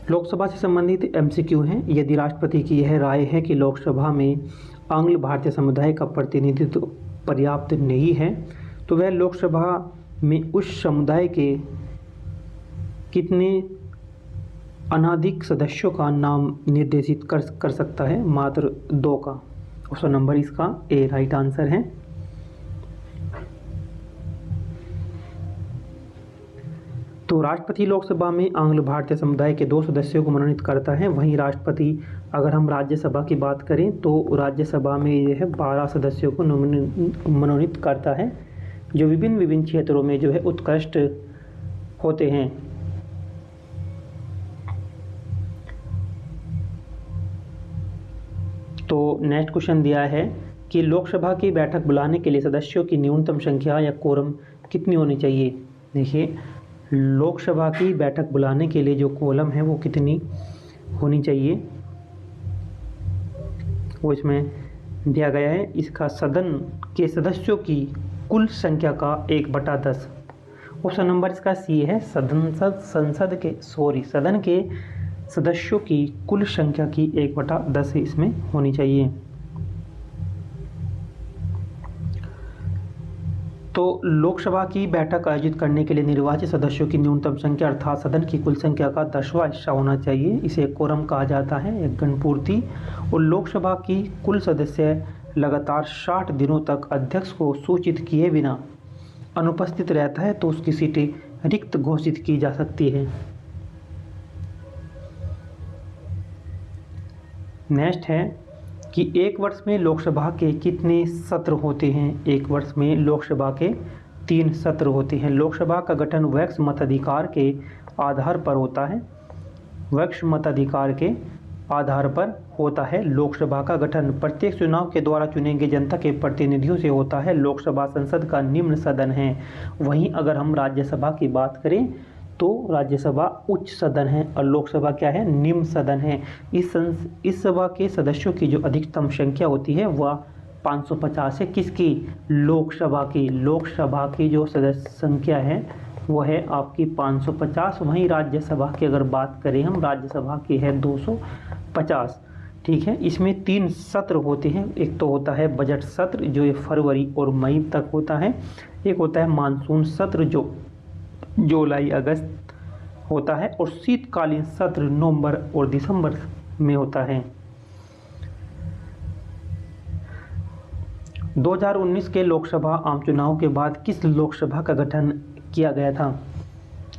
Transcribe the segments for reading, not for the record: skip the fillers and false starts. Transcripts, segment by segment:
लोकसभा से संबंधित एमसीक्यू हैं। यदि राष्ट्रपति की यह राय है कि लोकसभा में आंग्ल भारतीय समुदाय का प्रतिनिधित्व पर्याप्त नहीं है, तो वह लोकसभा में उस समुदाय के कितने अनाधिक सदस्यों का नाम निर्देशित कर सकता है? मात्र 2 का। ऑप्शन नंबर इसका ए राइट आंसर है। तो राष्ट्रपति लोकसभा में आंग्ल भारतीय समुदाय के 2 सदस्यों को मनोनीत करता है। वहीं राष्ट्रपति, अगर हम राज्यसभा की बात करें तो राज्यसभा में यह 12 सदस्यों को मनोनीत करता है, जो विभिन्न क्षेत्रों में जो है उत्कृष्ट होते हैं। तो नेक्स्ट क्वेश्चन दिया है कि लोकसभा की बैठक बुलाने के लिए सदस्यों की न्यूनतम संख्या या कोरम कितनी होनी चाहिए? देखिए, लोकसभा की बैठक बुलाने के लिए जो कोलम है वो कितनी होनी चाहिए, वो इसमें दिया गया है। इसका सदन के सदस्यों की कुल संख्या का 1/10। ऑप्शन नंबर इसका सी है। सदन के सदस्यों की कुल संख्या की 1/10 इसमें होनी चाहिए। तो लोकसभा की बैठक आयोजित करने के लिए निर्वाचित सदस्यों की न्यूनतम संख्या अर्थात सदन की कुल संख्या का 10वां हिस्सा होना चाहिए। इसे कोरम कहा जाता है, एक गणपूर्ति। और लोकसभा की कुल सदस्य लगातार 60 दिनों तक अध्यक्ष को सूचित किए बिना अनुपस्थित रहता है तो उसकी सीटें रिक्त घोषित की जा सकती है। नेक्स्ट है कि एक वर्ष में लोकसभा के कितने सत्र होते हैं? एक वर्ष में लोकसभा के 3 सत्र होते हैं। लोकसभा का गठन वैक्स मताधिकार के आधार पर होता है। वैक्स मताधिकार के आधार पर होता है। लोकसभा का गठन प्रत्येक चुनाव के द्वारा चुने गए जनता के प्रतिनिधियों से होता है। लोकसभा संसद का निम्न सदन है। वहीं अगर हम राज्यसभा की बात करें तो राज्यसभा उच्च सदन है और लोकसभा क्या है? निम्न सदन है। इस सभा के सदस्यों की जो अधिकतम संख्या होती है वह 550 है। किसकी? लोकसभा की। लोकसभा की जो सदस्य संख्या है वह है आपकी 550। वहीं राज्यसभा की अगर बात करें हम, राज्यसभा की है 250। ठीक है, इसमें 3 सत्र होते हैं। एक तो होता है बजट सत्र जो ये फरवरी और मई तक होता है। एक होता है मानसून सत्र जो जुलाई अगस्त होता है और शीतकालीन सत्र नवंबर और दिसंबर में होता है। 2019 के लोकसभा आम चुनाव के बाद किस लोकसभा का गठन किया गया था?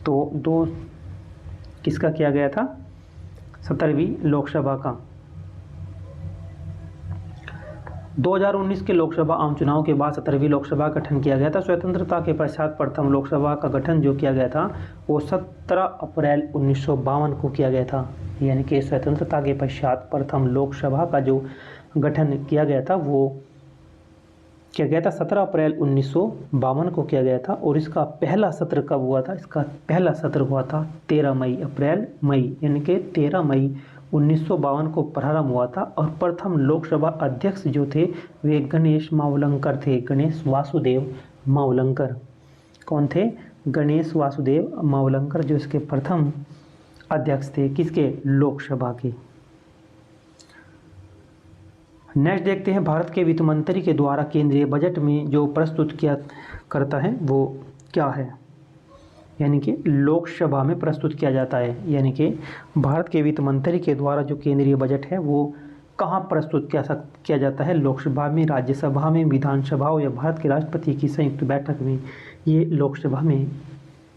तो किसका किया गया था? 17वीं लोकसभा का। 2019 के लोकसभा आम चुनाव के बाद 17वीं लोकसभा का गठन किया गया था। स्वतंत्रता के पश्चात प्रथम लोकसभा का गठन जो किया गया था वो 17 अप्रैल 1952 को किया गया था। यानी कि स्वतंत्रता के पश्चात प्रथम लोकसभा का जो गठन किया गया था वो किया गया था 17 अप्रैल 1952 को किया गया था। और इसका पहला सत्र कब हुआ था? इसका पहला सत्र हुआ था 13 मई यानी कि 13 मई 1952 को प्रारंभ हुआ था। और प्रथम लोकसभा अध्यक्ष जो थे वे गणेश मावलंकर थे। गणेश वासुदेव मावलंकर। कौन थे? गणेश वासुदेव मावलंकर जो इसके प्रथम अध्यक्ष थे। किसके? लोकसभा के। नेक्स्ट देखते हैं, भारत के वित्त मंत्री के द्वारा केंद्रीय बजट में जो प्रस्तुत किया करता है वो क्या है? यानी कि लोकसभा में प्रस्तुत किया जाता है। यानी कि भारत के वित्त मंत्री के द्वारा जो केंद्रीय बजट है वो कहाँ प्रस्तुत किया जाता है? लोकसभा में, राज्यसभा में, विधानसभा या भारत के राष्ट्रपति की संयुक्त बैठक में? ये लोकसभा में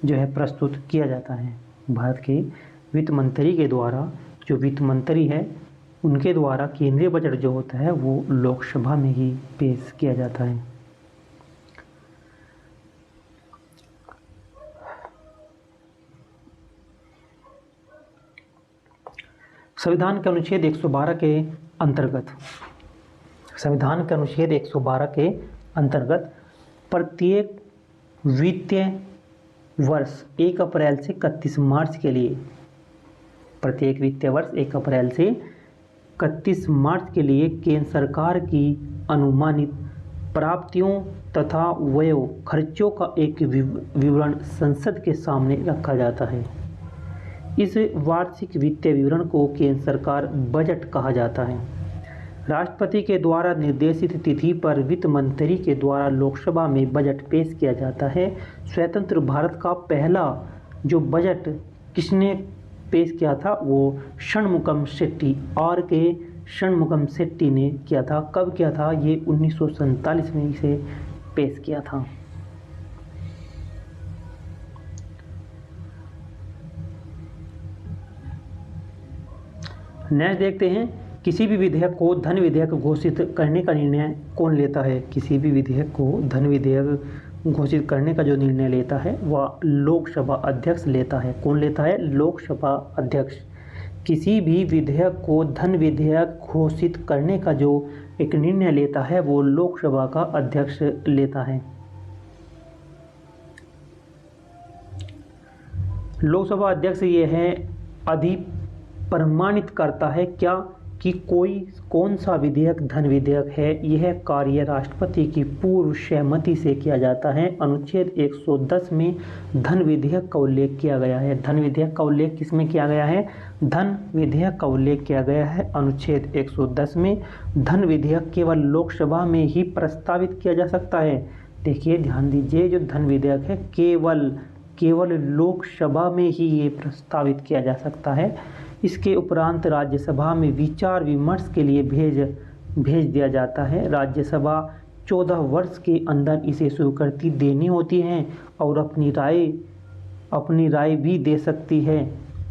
जो है प्रस्तुत किया जाता है। भारत के वित्त मंत्री के द्वारा, जो वित्त मंत्री है उनके द्वारा केंद्रीय बजट जो होता है वो लोकसभा में ही पेश किया जाता है। संविधान के अनुच्छेद 112 के अंतर्गत प्रत्येक वित्तीय वर्ष 1 अप्रैल से 31 मार्च के लिए, प्रत्येक वित्तीय वर्ष 1 अप्रैल से 31 मार्च के लिए केंद्र सरकार की अनुमानित प्राप्तियों तथा व्यय खर्चों का एक विवरण संसद के सामने रखा जाता है। इस वार्षिक वित्तीय विवरण को केंद्र सरकार बजट कहा जाता है। राष्ट्रपति के द्वारा निर्देशित तिथि पर वित्त मंत्री के द्वारा लोकसभा में बजट पेश किया जाता है। स्वतंत्र भारत का पहला जो बजट किसने पेश किया था, वो षणमुगम शेट्टी, आर के षणमुगम शेट्टी ने किया था। कब किया था? ये 1947 में इसे पेश किया था। नेक्स्ट देखते हैं, किसी भी विधेयक को धन विधेयक घोषित करने का निर्णय कौन लेता है? किसी भी विधेयक को धन विधेयक घोषित करने का जो निर्णय लेता है वह लोकसभा अध्यक्ष लेता है। कौन लेता है? लोकसभा अध्यक्ष। किसी भी विधेयक को धन विधेयक घोषित करने का जो एक निर्णय लेता है वो लोकसभा का अध्यक्ष लेता है। लोकसभा अध्यक्ष ये है प्रमाणित करता है क्या कि कौन सा विधेयक धन विधेयक है। यह कार्य राष्ट्रपति की पूर्व सहमति से किया जाता है। अनुच्छेद 110 में धन विधेयक का उल्लेख किया गया है। धन विधेयक का उल्लेख किसमें किया गया है? धन विधेयक का उल्लेख किया गया है अनुच्छेद 110 में। धन विधेयक केवल लोकसभा में ही प्रस्तावित किया जा सकता है। देखिए ध्यान दीजिए, जो धन विधेयक है केवल लोकसभा में ही ये प्रस्तावित किया जा सकता है। इसके उपरांत राज्यसभा में विचार विमर्श के लिए भेज दिया जाता है। राज्यसभा 14 वर्ष के अंदर इसे स्वीकृति देनी होती है और अपनी राय भी दे सकती है।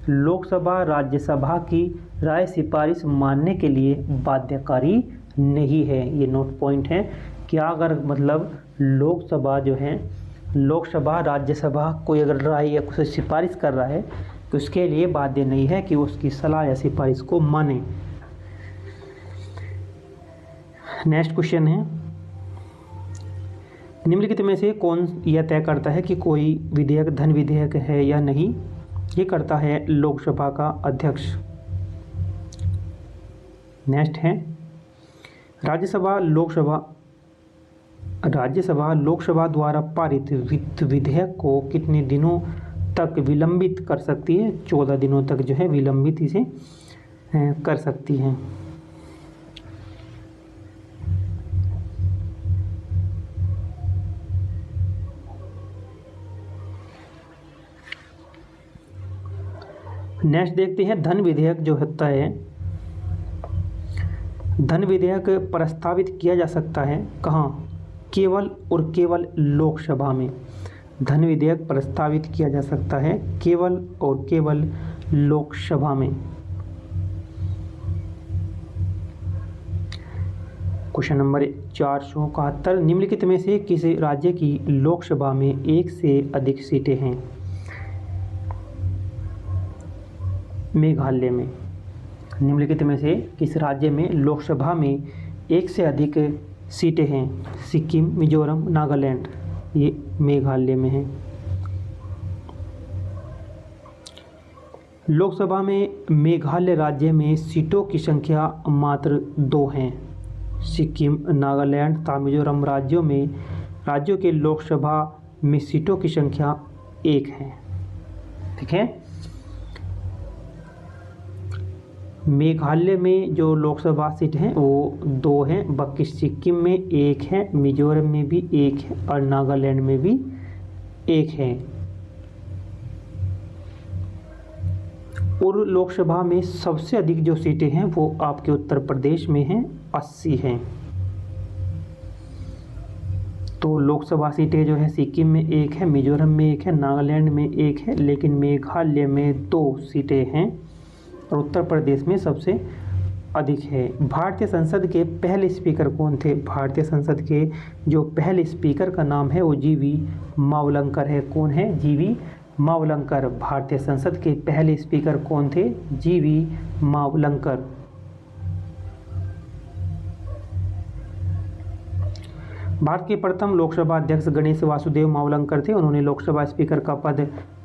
लोकसभा राज्यसभा की राय सिफारिश मानने के लिए बाध्यकारी नहीं है। ये नोट पॉइंट है कि अगर मतलब लोकसभा राज्यसभा कोई अगर राय या कुछ सिफारिश कर रहा है तो उसके लिए बाध्य नहीं है कि उसकी सलाह या सिफारिश को माने। नेक्स्ट क्वेश्चन है, निम्नलिखित में से कौन यह तय करता है कि कोई विधेयक धन विधेयक है या नहीं? ये करता है लोकसभा का अध्यक्ष। नेक्स्ट है, राज्यसभा लोकसभा द्वारा पारित वित्त विधेयक को कितने दिनों तक विलंबित कर सकती है? 14 दिनों तक जो है विलंबित इसे कर सकती है। नेक्स्ट देखते हैं, धन विधेयक जो होता है, धन विधेयक प्रस्तावित किया जा सकता है कहाँ? केवल और केवल लोकसभा में। धन विधेयक प्रस्तावित किया जा सकता है केवल और केवल लोकसभा में। क्वेश्चन नंबर 471, निम्नलिखित में से किस राज्य की लोकसभा में एक से अधिक सीटें हैं? मेघालय में। निम्नलिखित में से किस राज्य में लोकसभा में एक से अधिक सीटें हैं? सिक्किम, मिजोरम, नागालैंड। ये मेघालय में है। लोकसभा में मेघालय राज्य में सीटों की संख्या मात्र 2 हैं। सिक्किम, नागालैंड तथा मिजोरम राज्यों के लोकसभा में सीटों की संख्या 1 है। ठीक है, मेघालय में जो लोकसभा सीट हैं वो 2 हैं, बाकी सिक्किम में 1 है, मिजोरम में भी 1 है और नागालैंड में भी 1 है। और लोकसभा में सबसे अधिक जो सीटें हैं वो आपके उत्तर प्रदेश में हैं, 80 हैं। तो लोकसभा सीटें जो है सिक्किम में 1 है, मिजोरम में 1 है, नागालैंड में 1 है, लेकिन मेघालय में 2 सीटें हैं और उत्तर प्रदेश में सबसे अधिक है। भारतीय संसद के पहले स्पीकर कौन थे? भारतीय संसद के जो पहले स्पीकर का नाम है वो जीवी मावलंकर है। कौन है? जीवी मावलंकर। भारतीय संसद के पहले स्पीकर कौन थे? जीवी मावलंकर। भारत के प्रथम लोकसभा अध्यक्ष गणेश वासुदेव मावलंकर थे। उन्होंने लोकसभा स्पीकर का पद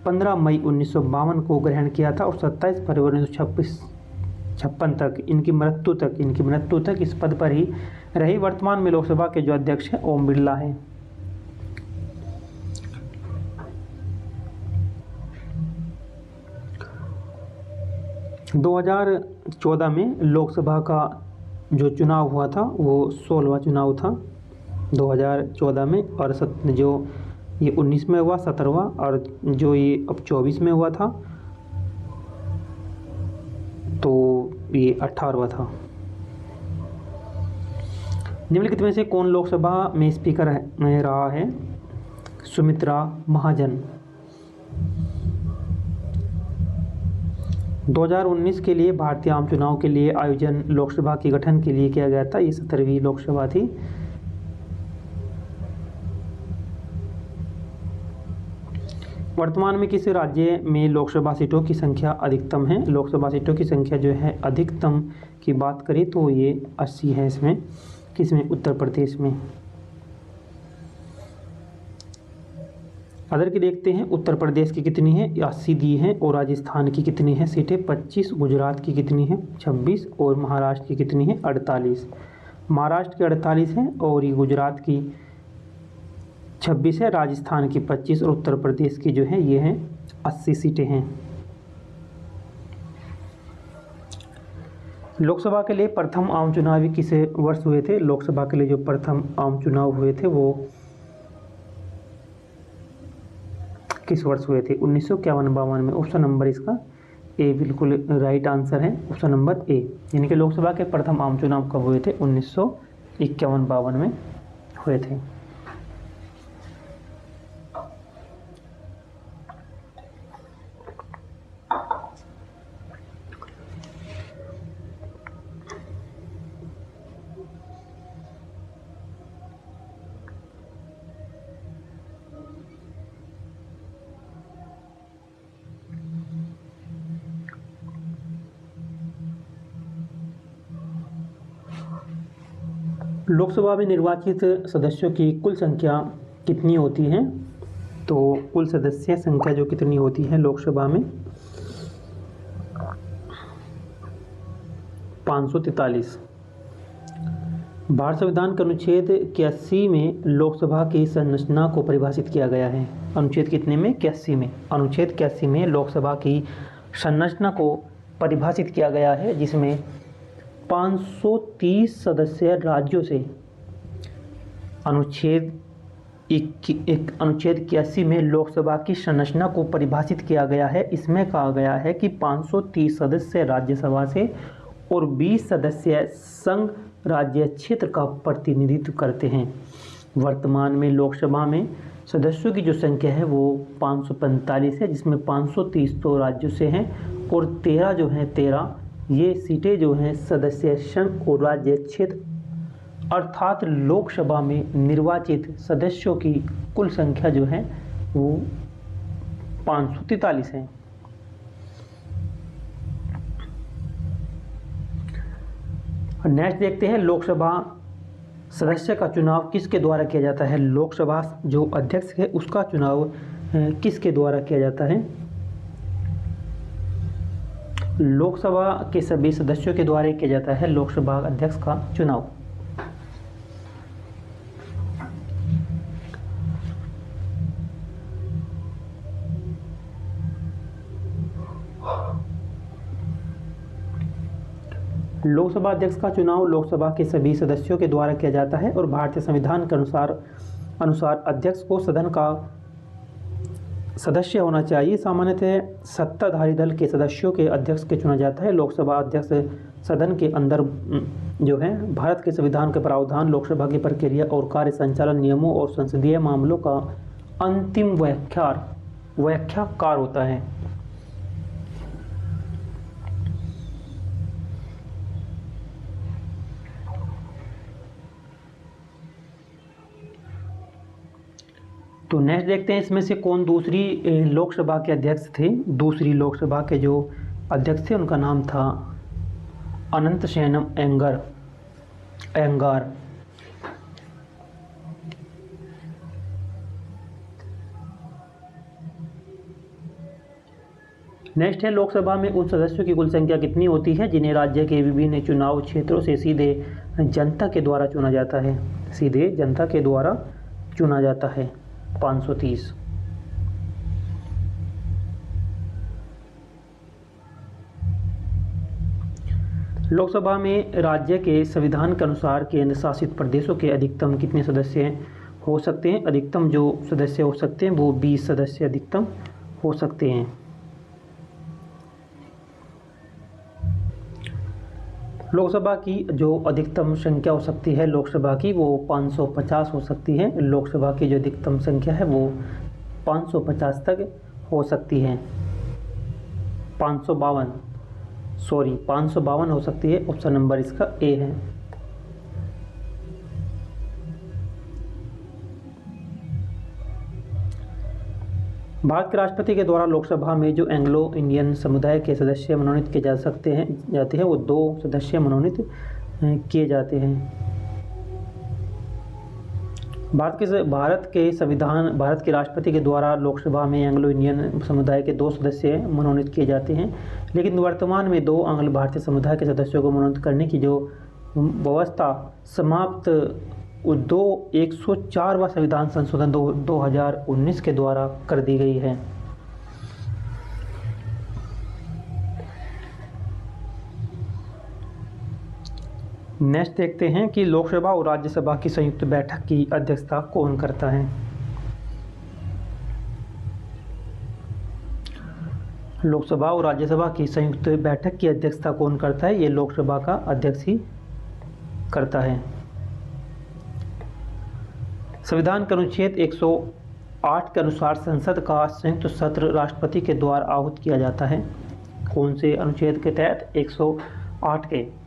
15 मई 1952 को ग्रहण किया था और 27 फरवरी 1956 तक इनकी मृत्यु तक इस पद पर ही रही। वर्तमान में लोकसभा के जो अध्यक्ष हैं ओम बिरला हैं। 2014 में लोकसभा का जो चुनाव हुआ था वो 16वां चुनाव था 2014 में, और जो ये 19 में हुआ 17वां, और जो ये अब 24 में हुआ था तो ये 18वां था। निम्नलिखित में से कौन लोकसभा में स्पीकर में रहा है? सुमित्रा महाजन। 2019 के लिए भारतीय आम चुनाव के लिए आयोजन लोकसभा के गठन के लिए किया गया था। ये 17वीं लोकसभा थी। वर्तमान में किस राज्य में लोकसभा सीटों की संख्या अधिकतम है? लोकसभा सीटों की संख्या जो है अधिकतम की बात करें तो ये 80 है। इसमें किसमें? उत्तर प्रदेश में। अदर की देखते हैं। उत्तर प्रदेश की कितनी है? 80 दी है। और राजस्थान की कितनी है सीटें? 25। गुजरात की कितनी है? 26। और महाराष्ट्र की कितनी है? 48। महाराष्ट्र की 48 है और ये गुजरात की 26 है, राजस्थान की 25 और उत्तर प्रदेश की जो है ये है 80 सीटें हैं। लोकसभा के लिए प्रथम आम चुनाव किस वर्ष हुए थे? लोकसभा के लिए जो प्रथम आम चुनाव हुए थे वो किस वर्ष हुए थे? 1951-52 में। ऑप्शन नंबर इसका ए बिल्कुल राइट आंसर है, ऑप्शन नंबर ए। यानी कि लोकसभा के प्रथम आम चुनाव कब हुए थे? 1951-52 में हुए थे। लोकसभा में निर्वाचित सदस्यों की कुल संख्या कितनी होती है? तो कुल सदस्य संख्या जो कितनी होती है लोकसभा में? 543। भारत संविधान के अनुच्छेद 81 में लोकसभा की संरचना को परिभाषित किया गया है। अनुच्छेद कितने में? 81 में। अनुच्छेद 81 में लोकसभा की संरचना को परिभाषित किया गया है, जिसमें 530 सदस्य राज्यों से अनुच्छेद 81 में लोकसभा की संरचना को परिभाषित किया गया है। इसमें कहा गया है कि 530 सदस्य राज्यसभा से और 20 सदस्य संघ राज्य क्षेत्र का प्रतिनिधित्व करते हैं। वर्तमान में लोकसभा में सदस्यों की जो संख्या है वो 545 है, जिसमें 530 तो राज्यों से हैं और 13 जो हैं 13 ये सीटें जो हैं सदस्य संघ और राज्य क्षेत्र, अर्थात लोकसभा में निर्वाचित सदस्यों की कुल संख्या जो है वो 543 है। नेक्स्ट देखते हैं, लोकसभा सदस्य का चुनाव किसके द्वारा किया जाता है? लोकसभा जो अध्यक्ष है उसका चुनाव किसके द्वारा किया जाता है? लोकसभा के सभी सदस्यों के द्वारा किया जाता है लोकसभा अध्यक्ष का चुनाव। लोकसभा अध्यक्ष का चुनाव लोकसभा के सभी सदस्यों के द्वारा किया जाता है और भारतीय संविधान के अनुसार अध्यक्ष को सदन का सदस्य होना चाहिए। सामान्यतः सत्ताधारी दल के सदस्यों के अध्यक्ष के चुना जाता है। लोकसभा अध्यक्ष सदन के अंदर जो है भारत के संविधान के प्रावधान, लोकसभा की प्रक्रिया और कार्य संचालन नियमों और संसदीय मामलों का अंतिम व्याख्याकार होता है। तो नेक्स्ट देखते हैं, इसमें से कौन दूसरी लोकसभा के अध्यक्ष थे? दूसरी लोकसभा के जो अध्यक्ष थे उनका नाम था अनंत शयनम अयंगार। नेक्स्ट है, लोकसभा में उन सदस्यों की कुल संख्या कितनी होती है जिन्हें राज्य के विभिन्न चुनाव क्षेत्रों से सीधे जनता के द्वारा चुना जाता है? सीधे जनता के द्वारा चुना जाता है 530। लोकसभा में राज्य के संविधान के अनुसार केंद्र शासित प्रदेशों के अधिकतम कितने सदस्य हो सकते हैं? अधिकतम जो सदस्य हो सकते हैं वो 20 सदस्य अधिकतम हो सकते हैं। लोकसभा की जो अधिकतम संख्या हो सकती है लोकसभा की वो 550 हो सकती है। लोकसभा की जो अधिकतम संख्या है वो 550 तक हो सकती है। 552 हो सकती है। ऑप्शन नंबर इसका ए है। भारत के राष्ट्रपति के द्वारा लोकसभा में जो एंग्लो इंडियन समुदाय के सदस्य मनोनीत किए जाते हैं वो 2 सदस्य मनोनीत किए जाते हैं। भारत के राष्ट्रपति के द्वारा लोकसभा में एंग्लो इंडियन समुदाय के 2 सदस्य मनोनीत किए जाते हैं, लेकिन वर्तमान में 2 आंग्ल भारतीय समुदाय के सदस्यों को मनोनीत करने की जो व्यवस्था समाप्त 104वां संविधान संशोधन 2019 के द्वारा कर दी गई है। नेक्स्ट देखते हैं कि लोकसभा और राज्यसभा की संयुक्त बैठक की अध्यक्षता कौन करता है। लोकसभा और राज्यसभा की संयुक्त बैठक की अध्यक्षता कौन करता है? ये लोकसभा का अध्यक्ष ही करता है। संविधान के अनुच्छेद 108 के अनुसार संसद का संयुक्त सत्र राष्ट्रपति के द्वारा आहूत किया जाता है। कौन से अनुच्छेद के तहत? 108 के।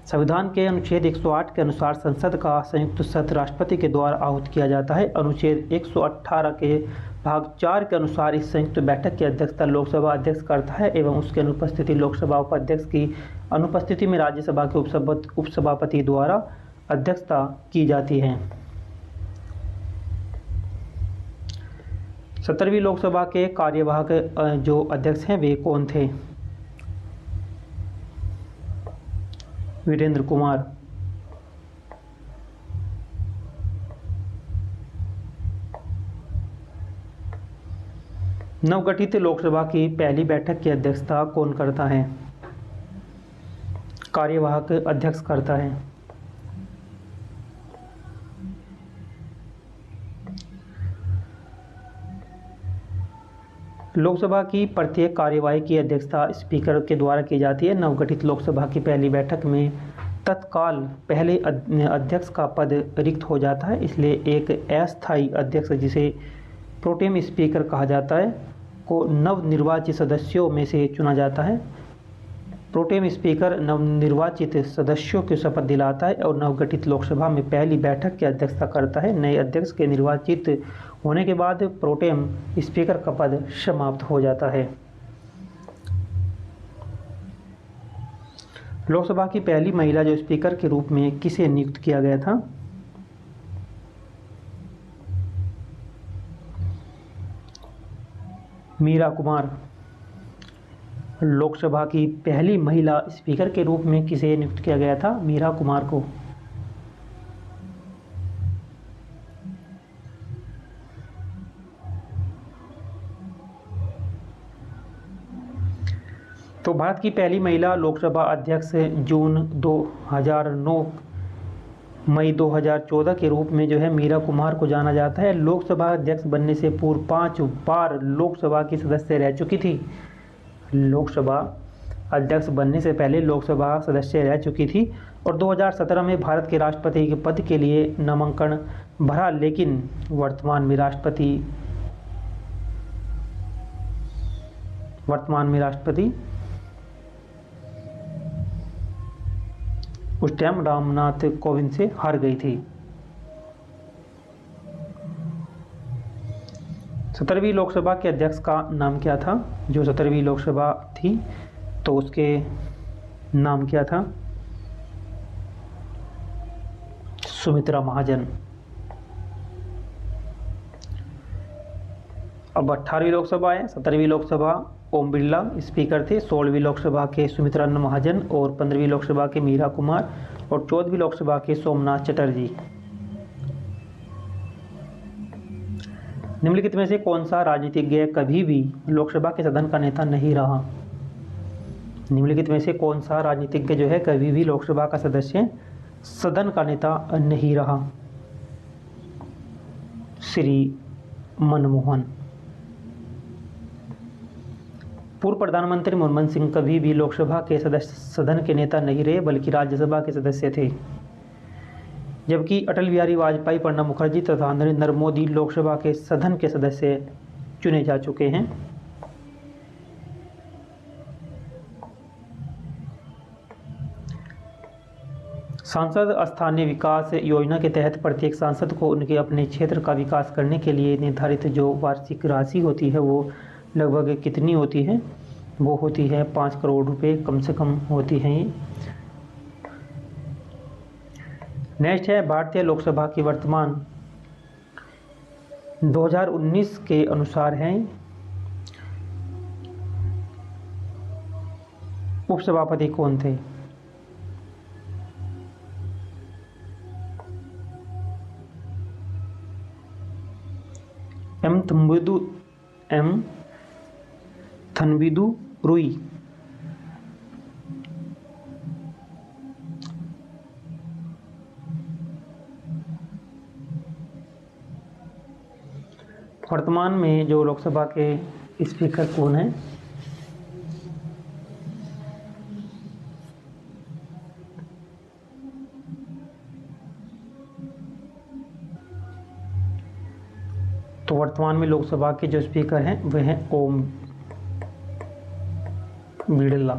संविधान के अनुच्छेद 108 के अनुसार संसद का संयुक्त सत्र राष्ट्रपति के द्वारा आहूत किया जाता है। अनुच्छेद 118 के भाग 4 के अनुसार इस संयुक्त बैठक की अध्यक्षता लोकसभा अध्यक्ष करता है एवं उसकी अनुपस्थिति लोकसभा उपाध्यक्ष की अनुपस्थिति में राज्यसभा के उपसभापति द्वारा अध्यक्षता की जाती है। 17वीं लोकसभा के कार्यवाहक जो अध्यक्ष हैं वे कौन थे? वीरेंद्र कुमार। नवगठित लोकसभा की पहली बैठक की अध्यक्षता कौन करता है? कार्यवाहक अध्यक्ष करता है। लोकसभा की प्रत्येक कार्यवाही की अध्यक्षता स्पीकर के द्वारा की जाती है। नवगठित लोकसभा की पहली बैठक में तत्काल पहले अध्यक्ष का पद रिक्त हो जाता है, इसलिए एक अस्थायी अध्यक्ष जिसे प्रोटेम स्पीकर कहा जाता है को नवनिर्वाचित सदस्यों में से चुना जाता है। प्रोटेम स्पीकर नवनिर्वाचित सदस्यों की शपथ दिलाता है और नवगठित लोकसभा में पहली बैठक की अध्यक्षता करता है। नए अध्यक्ष के निर्वाचित होने के बाद प्रोटेम स्पीकर का पद समाप्त हो जाता है। लोकसभा की पहली महिला जो स्पीकर के रूप में किसे नियुक्त किया गया था? मीरा कुमार। लोकसभा की पहली महिला स्पीकर के रूप में किसे नियुक्त किया गया था? मीरा कुमार को। तो भारत की पहली महिला लोकसभा अध्यक्ष जून 2009 मई 2014 के रूप में जो है मीरा कुमार को जाना जाता है। लोकसभा अध्यक्ष बनने से पूर्व 5 बार लोकसभा की सदस्य रह चुकी थी। लोकसभा अध्यक्ष बनने से पहले लोकसभा सदस्य रह चुकी थी और 2017 में भारत के राष्ट्रपति के पद के लिए नामांकन भरा, लेकिन वर्तमान में राष्ट्रपति उस टाइम रामनाथ कोविंद से हार गई थी। 17वीं लोकसभा के अध्यक्ष का नाम क्या था? जो 17वीं लोकसभा थी तो उसके नाम क्या था? सुमित्रा महाजन। अब 18वीं लोकसभा है। 17वीं लोकसभा ओम बिरला स्पीकर थे, 16वीं लोकसभा के सुमित्रा महाजन और 15वीं लोकसभा के मीरा कुमार और 14वीं लोकसभा के सोमनाथ चटर्जी। निम्नलिखित में से कौन सा राजनीतिज्ञ कभी भी लोकसभा के सदन का नेता नहीं रहा? निम्नलिखित में से कौन सा राजनीतिज्ञ जो है कभी भी लोकसभा का सदस्य सदन का नेता नहीं रहा? श्री मनमोहन। पूर्व प्रधानमंत्री मनमोहन सिंह कभी भी लोकसभा के सदस्य सदन के नेता नहीं रहे बल्कि राज्यसभा के सदस्य थे, जबकि अटल बिहारी वाजपेयी, प्रणब मुखर्जी तथा नरेंद्र मोदी लोकसभा के सदन के सदस्य चुने जा चुके हैं। सांसद स्थानीय विकास योजना के तहत प्रत्येक सांसद को उनके अपने क्षेत्र का विकास करने के लिए निर्धारित जो वार्षिक राशि होती है वो लगभग कितनी होती है? वो होती है 5 करोड़ रुपए कम से कम होती है ये। नेक्स्ट है भारतीय लोकसभा की वर्तमान 2019 के अनुसार है उपसभापति कौन थे? एम थन्बिदु रुई, वर्तमान में जो लोकसभा के स्पीकर कौन है? तो वर्तमान में लोकसभा के जो स्पीकर हैं वह हैं ओम बिड़ला।